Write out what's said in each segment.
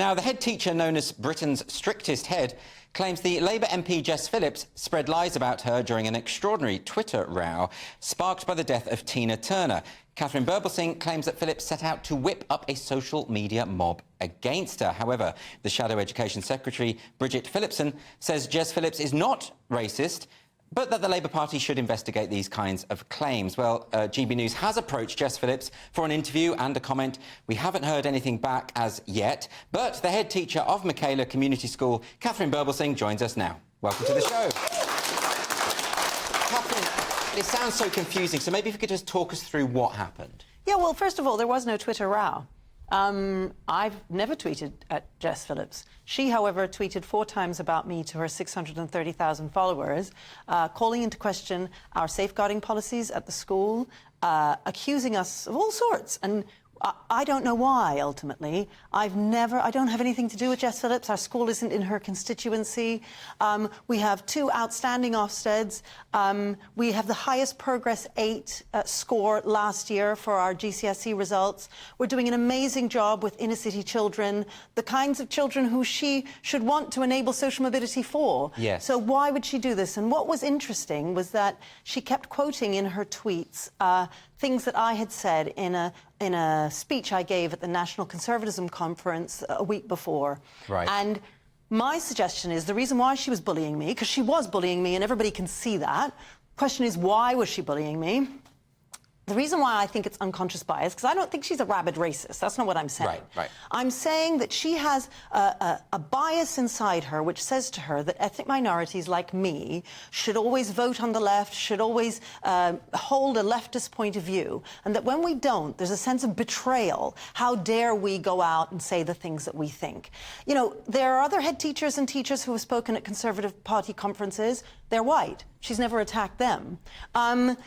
Now, the head teacher, known as Britain's strictest head, claims the Labour MP Jess Phillips spread lies about her during an extraordinary Twitter row sparked by the death of Tina Turner. Katharine Birbalsingh claims that Phillips set out to whip up a social media mob against her. However, the Shadow Education Secretary, Bridget Phillipson, says Jess Phillips is not racist, but that the Labour Party should investigate these kinds of claims. Well, GB News has approached Jess Phillips for an interview and a comment. We haven't heard anything back as yet, but the head teacher of Michaela Community School, Katharine Birbalsingh, joins us now. Welcome to the show. Katharine, it sounds so confusing, so maybe if you could just talk us through what happened. Yeah, well, first of all, there was no Twitter row. I've never tweeted at Jess Phillips. She, however, tweeted 4 times about me to her 630,000 followers, calling into question our safeguarding policies at the school, accusing us of all sorts. And I don't know why, ultimately. I don't have anything to do with Jess Phillips. Our school isn't in her constituency. We have 2 outstanding Ofsteds. We have the highest Progress 8 score last year for our GCSE results. We're doing an amazing job with inner-city children, the kinds of children who she should want to enable social mobility for. Yes. So why would she do this? And what was interesting was that she kept quoting in her tweets things that I had said in a speech I gave at the National Conservatism Conference a week before. Right. And my suggestion is the reason why she was bullying me, because she was bullying me and everybody can see that. Question is, why was she bullying me? The reason why I think it's unconscious bias, because I don't think she's a rabid racist. That's not what I'm saying. Right. I'm saying that she has a bias inside her which says to her that ethnic minorities like me should always vote on the left, should always hold a leftist point of view, and that when we don't, there's a sense of betrayal. How dare we go out and say the things that we think? You know, there are other head teachers and teachers who have spoken at Conservative Party conferences. They're white. She's never attacked them.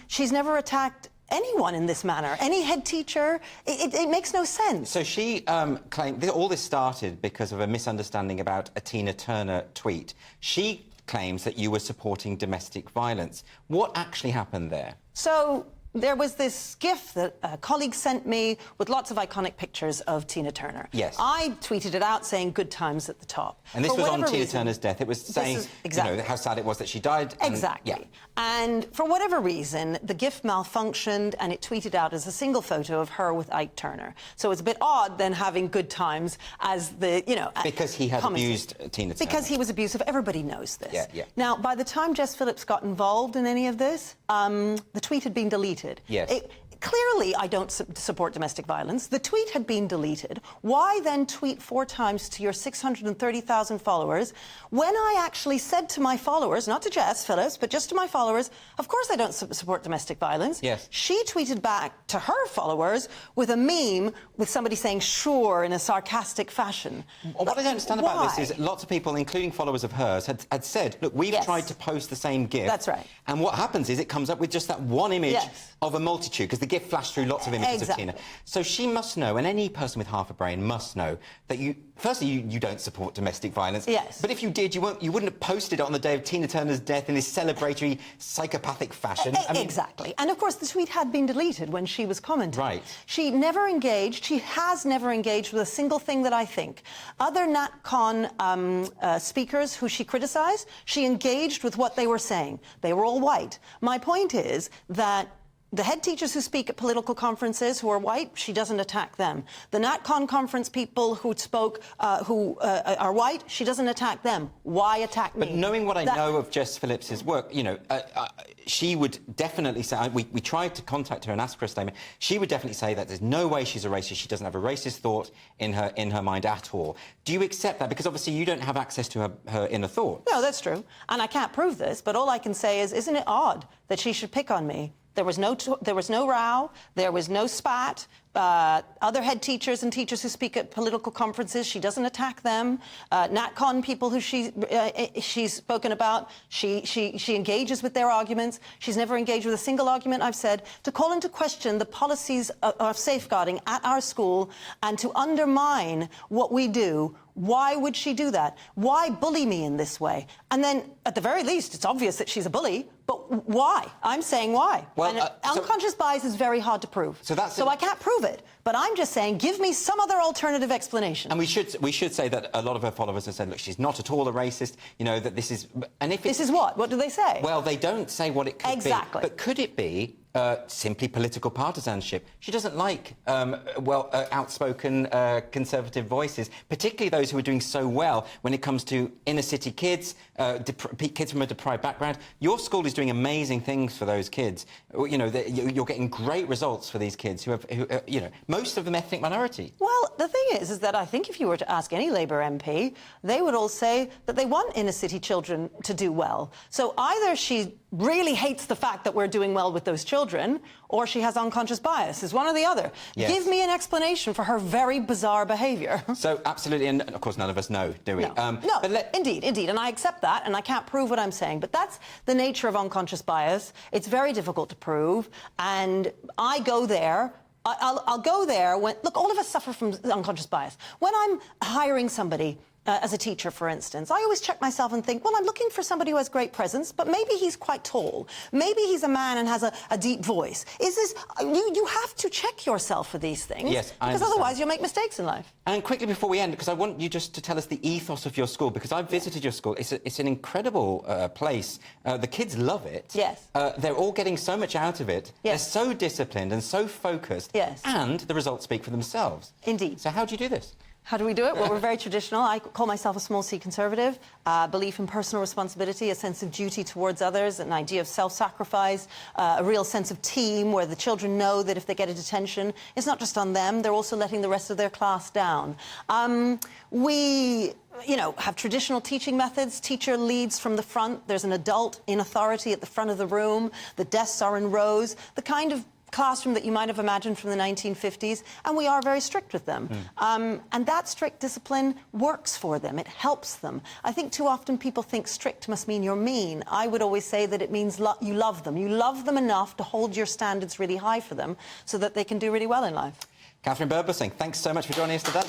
She's never attacked anyone in this manner, any head teacher. It makes no sense. So she claimed all this started because of a misunderstanding about a Tina Turner tweet. She claims that you were supporting domestic violence. What actually happened there? So there was this GIF that a colleague sent me with lots of iconic pictures of Tina Turner. Yes. I tweeted it out saying good times at the top. And this was on Tina Turner's death. It was saying, exactly, you know, how sad it was that she died. Exactly. Yeah. And for whatever reason, the GIF malfunctioned and it tweeted out as a single photo of her with Ike Turner. So it's a bit odd then having good times as the, you know... Because he had abused Tina Turner. Because he was abusive. Everybody knows this. Yeah. Now, by the time Jess Phillips got involved in any of this, the tweet had been deleted. Yes. Clearly, I don't support domestic violence. The tweet had been deleted. Why then tweet 4 times to your 630,000 followers when I actually said to my followers, not to Jess Phillips, but just to my followers, of course I don't support domestic violence. Yes. She tweeted back to her followers with a meme with somebody saying, sure, in a sarcastic fashion. What I don't understand about this is lots of people, including followers of hers, had said, look, we've tried to post the same GIF. That's right. And what happens is it comes up with just that one image of a multitude, because the GIF flashed through lots of images of Tina. So she must know, and any person with half a brain must know, that firstly, you don't support domestic violence. Yes. But if you did, you wouldn't have posted it on the day of Tina Turner's death in this celebratory, psychopathic fashion. I mean, exactly. And, of course, the tweet had been deleted when she was commenting. Right. She never engaged. She has never engaged with a single thing that I think. Other NatCon speakers who she criticised, she engaged with what they were saying. They were all white. My point is that the head teachers who speak at political conferences who are white, she doesn't attack them. The NatCon conference people who spoke who are white, she doesn't attack them. Why attack me? But knowing what I know of Jess Phillips's work, you know, she would definitely say, we tried to contact her and ask for a statement, she would definitely say that there's no way she's a racist, she doesn't have a racist thought in her mind at all. Do you accept that? Because obviously you don't have access to her inner thoughts. No, that's true. And I can't prove this, but all I can say is, isn't it odd that she should pick on me? There was no row, there was no spat. Other head teachers and teachers who speak at political conferences, she doesn't attack them. NatCon people who she's spoken about, she engages with their arguments. She's never engaged with a single argument I've said. To call into question the policies of safeguarding at our school and to undermine what we do, why would she do that? Why bully me in this way? And then, at the very least, it's obvious that she's a bully, but why? I'm saying why. Well, unconscious bias is very hard to prove. So I can't prove prove it. But I'm just saying, give me some other alternative explanation. And we should say that a lot of her followers have said, look, she's not at all a racist, you know, that this is... And if this is what? What do they say? Well, they don't say what it could be. Exactly. But could it be simply political partisanship? She doesn't like, outspoken conservative voices, particularly those who are doing so well when it comes to inner-city kids, kids from a deprived background. Your school is doing amazing things for those kids. You know, you're getting great results for these kids who you know, most of them ethnic minority. Well, the thing is that I think if you were to ask any Labour MP, they would all say that they want inner-city children to do well. So either she really hates the fact that we're doing well with those children, or she has unconscious bias. Is one or the other. Yes. Give me an explanation for her very bizarre behaviour. So, absolutely, and of course none of us know, do we? No, indeed, and I accept that, and I can't prove what I'm saying, but that's the nature of unconscious bias. It's very difficult to prove, and I go there... I'll go there when... Look, all of us suffer from unconscious bias. When I'm hiring somebody... as a teacher, for instance, I always check myself and think, well, I'm looking for somebody who has great presence, but maybe he's quite tall. Maybe he's a man and has a deep voice. Is this... You have to check yourself for these things. Yes, I because understand. Otherwise you'll make mistakes in life. And quickly before we end, because I want you just to tell us the ethos of your school, because I've visited your school. It's an incredible place. The kids love it. Yes. They're all getting so much out of it. Yes. They're so disciplined and so focused. Yes. And the results speak for themselves. Indeed. So how do you do this? How do we do it? Well, we're very traditional. I call myself a small C conservative. Belief in personal responsibility, a sense of duty towards others, an idea of self-sacrifice, a real sense of team where the children know that if they get a detention, it's not just on them, they're also letting the rest of their class down. We have traditional teaching methods. Teacher leads from the front. There's an adult in authority at the front of the room. The desks are in rows. The kind of classroom that you might have imagined from the 1950s, and we are very strict with them. And that strict discipline works for them. It helps them. I think too often people think strict must mean you're mean. I would always say that it means you love them. You love them enough to hold your standards really high for them so that they can do really well in life. Katharine Birbalsingh, thanks so much for joining us today.